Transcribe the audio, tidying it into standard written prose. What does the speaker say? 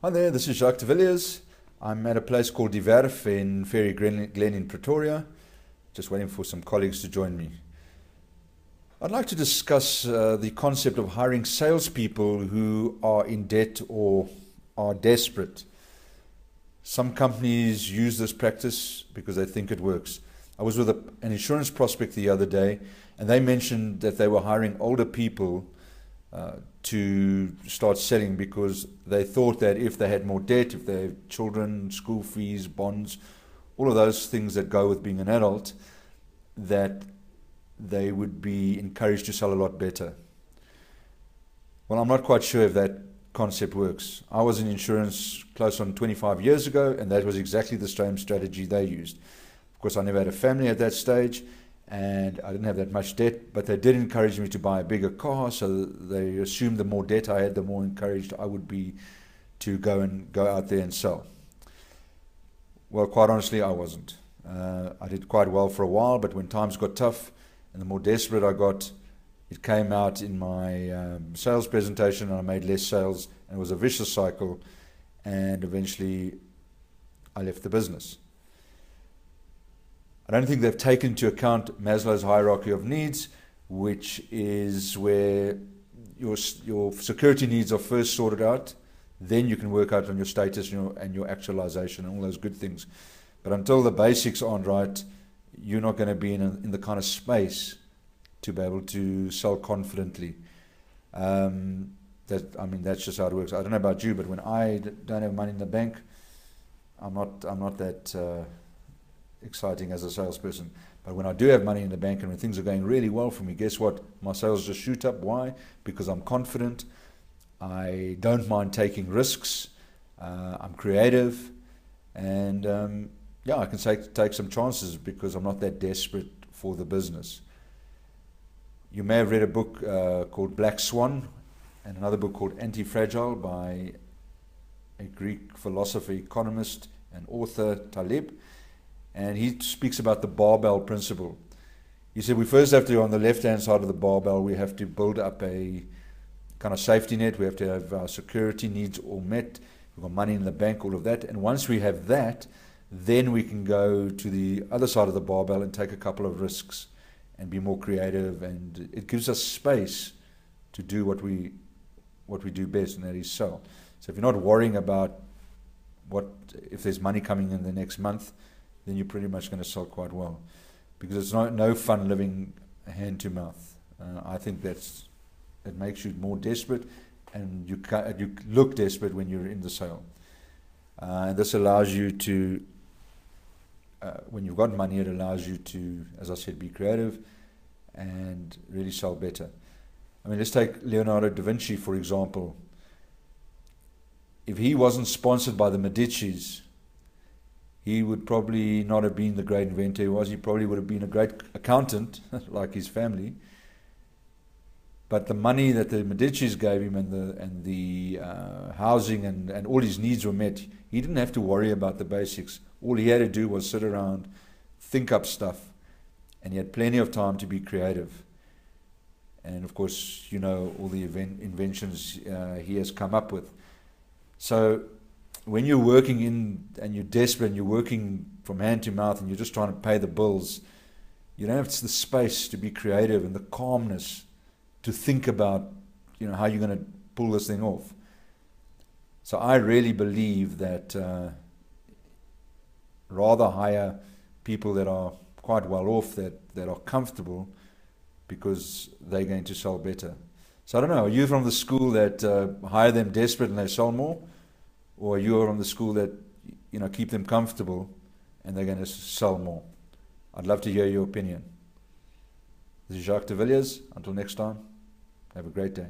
Hi there, this is Jacques de Villiers. I'm at a place called Die Werf in Ferry Glen in Pretoria, just waiting for some colleagues to join me. I'd like to discuss the concept of hiring salespeople who are in debt or are desperate. Some companies use this practice because they think it works. I was with an insurance prospect the other day, and they mentioned that they were hiring older people to start selling because they thought that if they had more debt, if they had children, school fees, bonds, all of those things that go with being an adult, that they would be encouraged to sell a lot better. Well, I'm not quite sure if that concept works. I was in insurance close on 25 years ago, and that was exactly the same strategy they used. Of course, I never had a family at that stage, and I didn't have that much debt, but they did encourage me to buy a bigger car, so they assumed the more debt I had, the more encouraged I would be to go out there and sell. Well, quite honestly, I wasn't. I did quite well for a while, but when times got tough and the more desperate I got, it came out in my sales presentation, and I made less sales, and it was a vicious cycle, and eventually I left the business. I don't think they've taken into account Maslow's hierarchy of needs, which is where your security needs are first sorted out. Then you can work out on your status and your actualization and all those good things. But until the basics aren't right, you're not going to be in the kind of space to be able to sell confidently. That's just how it works. I don't know about you, but when I don't have money in the bank, I'm not that exciting as a salesperson. But when I do have money in the bank and when things are going really well for me, guess what? My sales just shoot up. Why? Because I'm confident. I don't mind taking risks. I'm creative, and I can take some chances because I'm not that desperate for the business. You may have read a book called Black Swan and another book called Anti-Fragile by a Greek philosopher, economist, and author, Taleb. And he speaks about the barbell principle. He said we first have to, on the left-hand side of the barbell, we have to build up a kind of safety net. We have to have our security needs all met. We've got money in the bank, all of that. And once we have that, then we can go to the other side of the barbell and take a couple of risks and be more creative. And it gives us space to do what we do best, and that is sell. So if you're not worrying about if there's money coming in the next month, then you're pretty much going to sell quite well, because it's no fun living hand to mouth. I think it makes you more desperate, and you look desperate when you're in the sale. And this allows you to, when you've got money, it allows you to, as I said, be creative and really sell better. I mean, let's take Leonardo da Vinci, for example. If he wasn't sponsored by the Medicis, he would probably not have been the great inventor he was. He probably would have been a great accountant, like his family. But the money that the Medicis gave him and the housing and all his needs were met, he didn't have to worry about the basics. All he had to do was sit around, think up stuff, and he had plenty of time to be creative. And of course, all the inventions he has come up with. So when you're working and you're desperate and you're working from hand to mouth and you're just trying to pay the bills, you don't have the space to be creative and the calmness to think about how you're going to pull this thing off. So I really believe that rather hire people that are quite well off, that are comfortable, because they're going to sell better. So I don't know, are you from the school that hire them desperate and they sell more? Or are you from the school that keep them comfortable and they're going to sell more? I'd love to hear your opinion. This is Jacques de Villiers. Until next time, have a great day.